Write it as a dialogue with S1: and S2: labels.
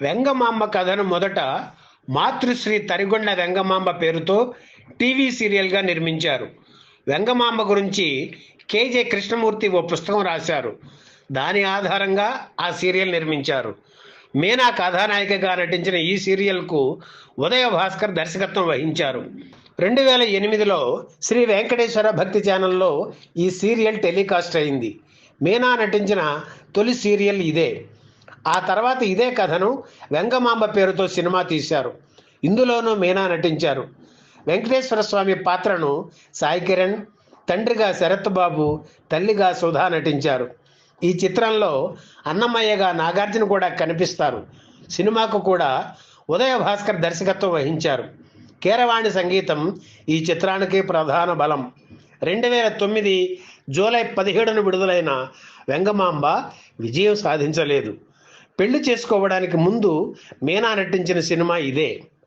S1: వెంగమాంబ కథను మొదట మాతృశ్రీ తరిగొండ వెంగమాంబ పేరుతో టీవీ సీరియల్గా నిర్మించారు. వెంగమాంబ గురించి కేజే కృష్ణమూర్తి ఓ పుస్తకం రాశారు. దాని ఆధారంగా ఆ సీరియల్ నిర్మించారు. మీనా కథానాయికగా నటించిన ఈ సీరియల్కు ఉదయ భాస్కర్ దర్శకత్వం వహించారు. 2008లో శ్రీ వెంకటేశ్వర భక్తి ఛానల్లో ఈ సీరియల్ టెలికాస్ట్ అయింది. మీనా నటించిన తొలి సీరియల్ ఇదే. ఆ తర్వాత ఇదే కథను వెంగమాంబ పేరుతో సినిమా తీశారు. ఇందులోనూ మీనా నటించారు. వెంకటేశ్వర స్వామి పాత్రను సాయి కిరణ్, తండ్రిగా శరత్ బాబు, తల్లిగా సుధా నటించారు. ఈ చిత్రంలో అన్నమయ్యగా నాగార్జున కూడా కనిపిస్తారు. సినిమాకు కూడా ఉదయ భాస్కర్ దర్శకత్వం వహించారు. కీరవాణి సంగీతం ఈ చిత్రానికి ప్రధాన బలం. 2009 జూలై 17న విడుదలైన వెంగమాంబ విజయం సాధించలేదు. పెళ్లి చేసుకోవడానికి ముందు మీనా నటించిన సినిమా ఇదే.